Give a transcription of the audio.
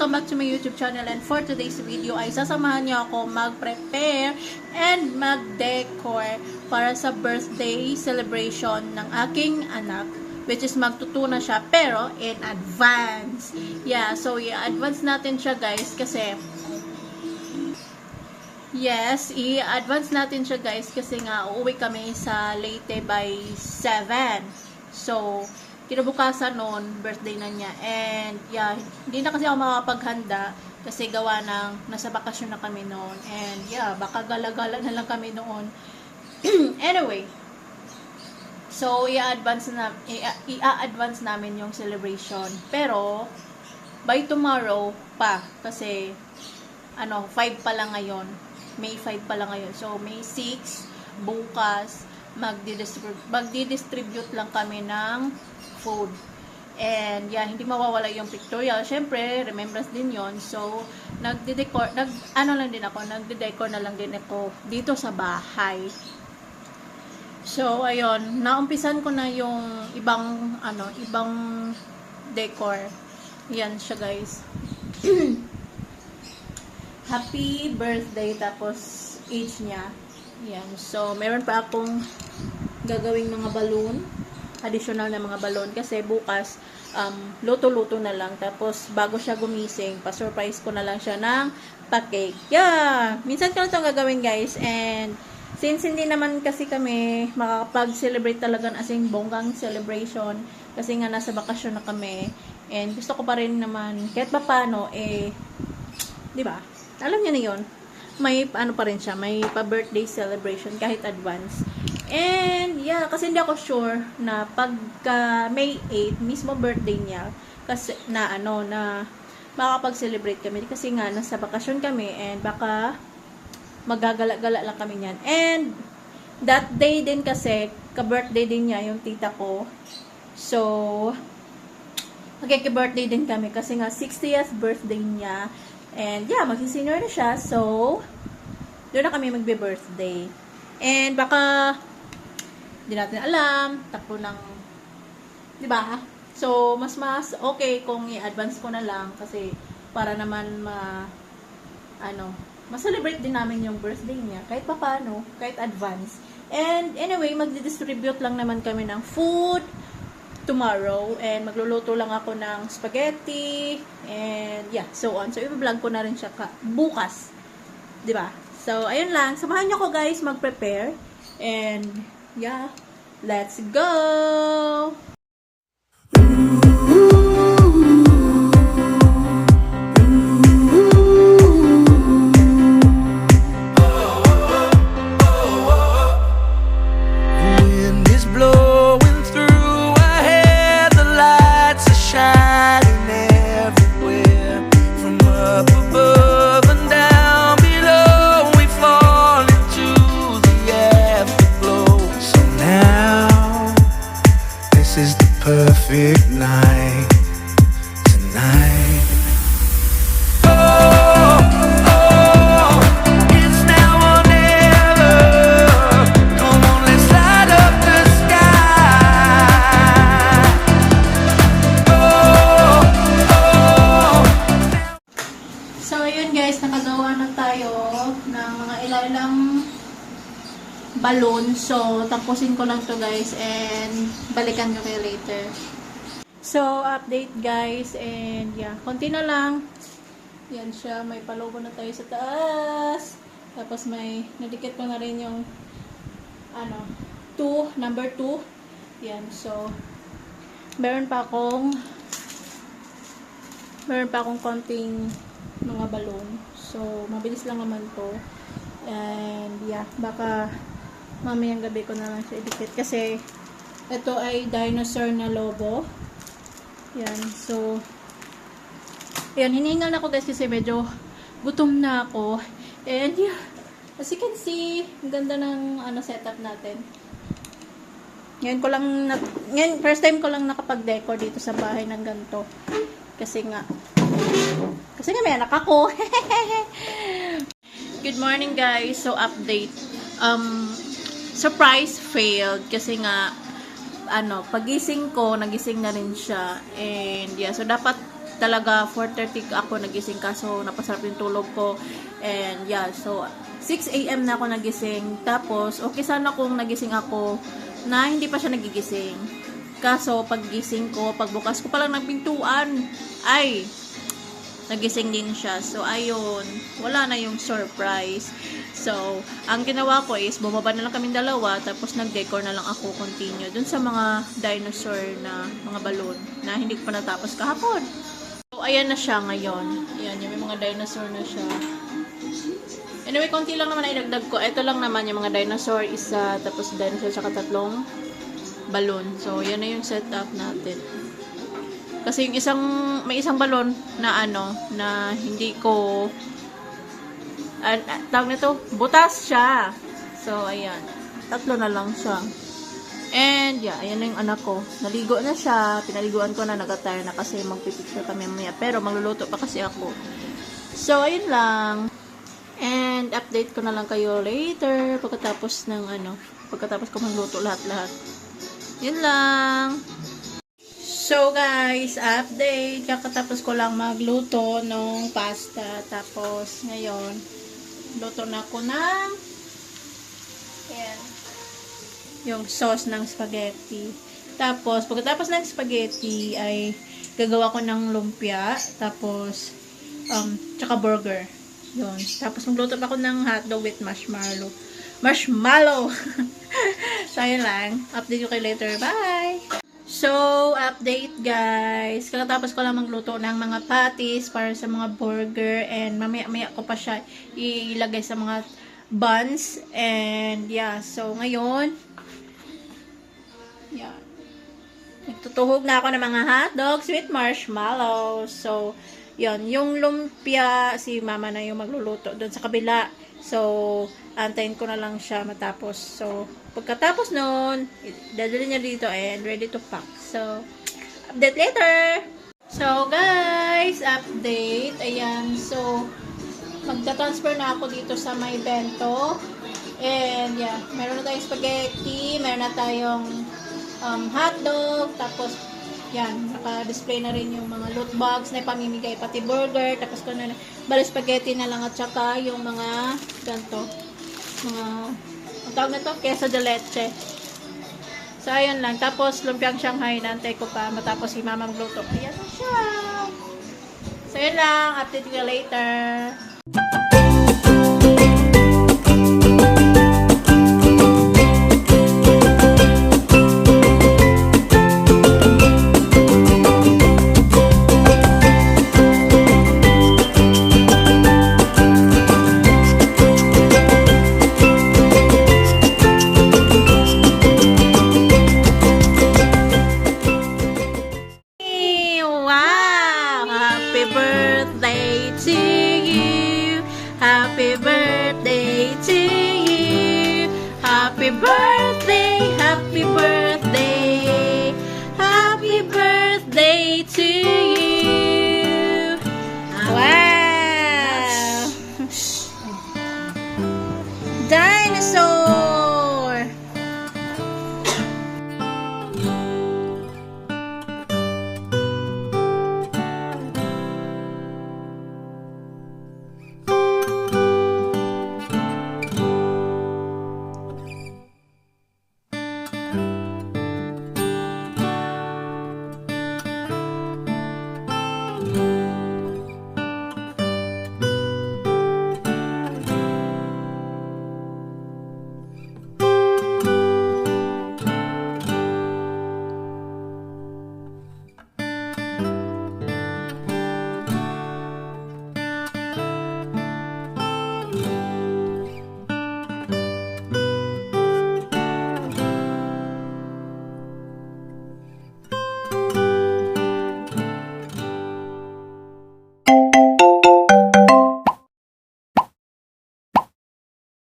welcome back to my YouTube channel, and for today's video ay sasamahan niyo ako mag-prepare and mag-decor para sa birthday celebration ng aking anak, which is magtutuna siya pero in advance. Yeah, so i-advance natin siya guys kasi i-advance natin siya guys kasi nga uuwi kami sa Leyte by 7. So kinabukasan noon, birthday na niya. And, yeah, hindi na kasi ako makakapaghanda kasi gawa ng nasa bakasyon na kami noon. And, yeah, baka gala-gala na lang kami noon. Anyway, so, i-advance namin yung celebration. Pero, by tomorrow pa, kasi, 5 pa lang ngayon. May 5 pa lang ngayon. So, May 6, bukas, magdi-distribute lang kami ng food. And yeah, hindi mawawala yung pictorial. Syempre, remembrance din yon. So, nagde-decor na lang din ako dito sa bahay. So, ayun, naumpisan ko na yung ibang decor. Yan siya, guys. Happy birthday, tapos age niya. Yan. So, meron pa akong gagawing mga balloon, additional na mga balloon, kasi bukas luto-luto na lang, tapos bago siya gumising, pa-surprise ko na lang siya ng pa-cake. Yeah! Minsan ko na itong gagawin guys, and since hindi naman kasi kami makakapag-celebrate talaga ng asing bonggang celebration, kasi nga nasa bakasyon na kami, and gusto ko pa rin naman kahit pa paano, di ba? Alam niyo na yun, may pa rin siya, may pa-birthday celebration kahit advance. And yeah, kasi hindi ako sure na pagka May 8 mismo birthday niya, kasi na makakapag-celebrate kami kasi nga nasa bakasyon kami, and baka magagala-gala lang kami niyan. And that day din kasi ka-birthday din niya yung tita ko. So magki-birthday din kami kasi nga 60th birthday niya. And yeah, magsi-senior na siya. So doon na kami magbe-birthday. And baka hindi natin alam, takbo ng, di ba? So, mas okay kung i-advance ko na lang kasi para naman ma-celebrate din namin yung birthday niya kahit pa paano, kahit advance. And anyway, magdi-distribute lang naman kami ng food tomorrow, and magluluto lang ako ng spaghetti and yeah, so on. So, i-vlog ko na rin siya bukas. Di ba? So, ayun lang. Samahan niyo ko guys mag-prepare. And, yeah. Let's go! Perfect night tonight. Oh, it's now or never. Come on, let's light up the sky. So ayun guys, nakagawa na tayo ng mga ilang balloon. So, tapusin ko lang to guys, and balikan ko kayo later. So, update guys, and yeah, konti na lang. Yan siya, may palogo na tayo sa taas. Tapos may, nadikit ko na rin yung number 2. Yan, so meron pa akong konting mga balloon. So, mabilis lang naman to. And yeah, baka mamayang gabi ko na lang siya idikit kasi ito ay dinosaur na logo. Yan, so ayan, hinihingal na ako guys kasi medyo gutom na ako. And yeah, as you can see, ang ganda ng setup natin. Ngayon first time ko lang nakapag-decor dito sa bahay ng ganito. Kasi nga may anak ako. Good morning guys. So update. Surprise failed kasi nga pagising ko, nagising na rin siya. And yeah, so dapat talaga 4:30 ako nagising kaso napasarap yung tulog ko. And yeah, so 6 a.m. na ako nagising. Tapos okay sana kung nagising ako na hindi pa siya nagigising. Kaso paggising ko, pagbukas ko pa lang ng pintuan, ay nagising din siya. So ayun, wala na yung surprise. So, ang ginawa ko is bumaba na lang kaming dalawa tapos nag-decor na lang ako continue dun sa mga dinosaur na mga balloon na hindi ko pa natapos kahapon. So, ayan na siya ngayon. Ayan, yung may mga dinosaur na siya. Anyway, konti lang naman na idagdag ko. Ito lang naman yung mga dinosaur, isa, tapos dinosaur tsaka tatlong balloon. So, yan na yung setup natin. Kasi yung may isang balloon na na hindi ko tawag nito, butas siya. So, ayan. Tatlo na lang siya. And, yeah, ayan na yung anak ko. Naligo na siya. Pinaliguan ko na, nag-attire na kasi magpipicture kami mamaya. Pero, magluluto pa kasi ako. So, ayun lang. And, update ko na lang kayo later. Pagkatapos pagkatapos ko magluto lahat-lahat. Yun lang. So, guys, update. Kakatapos ko lang magluto ng pasta. Tapos, ngayon, luto na ako ng ayan, yung sauce ng spaghetti. Tapos, pagkatapos ng spaghetti, ay gagawa ko ng lumpia. Tapos, tsaka burger. Yun. Tapos, magluto pa ako ng hotdog with marshmallow. So, ayun lang. Update ko kayo later. Bye! So, update guys. Kakatapos ko lang magluto ng mga patties para sa mga burger and mamaya-maya ko pa siya ilagay sa mga buns. And yeah, so ngayon, yeah, nagtutuhog na ako ng mga hotdogs with marshmallows. So, yun, yung lumpia, si mama na yung magluluto doon sa kabila. So, antayin ko na lang siya matapos. So, pagkatapos nun, dadali niya dito and ready to pack. So, update later! So, guys, update. Ayan, so, magta-transfer na ako dito sa may bento. And, yeah, meron na tayong spaghetti, meron na tayong hotdog, tapos, yan, naka-display na rin yung mga loot bags na ipamimigay, pati burger, tapos ko na, bali spaghetti na lang at saka yung mga, ganito, mga, ang tawag na to, queso de leche. So, ayun lang. Tapos, lumpiang Shanghai, nantay ko pa matapos si mama magluto. Ayan na siya. So, yun lang. Update ko later. Happy birthday to you. Happy birthday, happy birthday. Happy birthday to you. Wow. Dinosaur.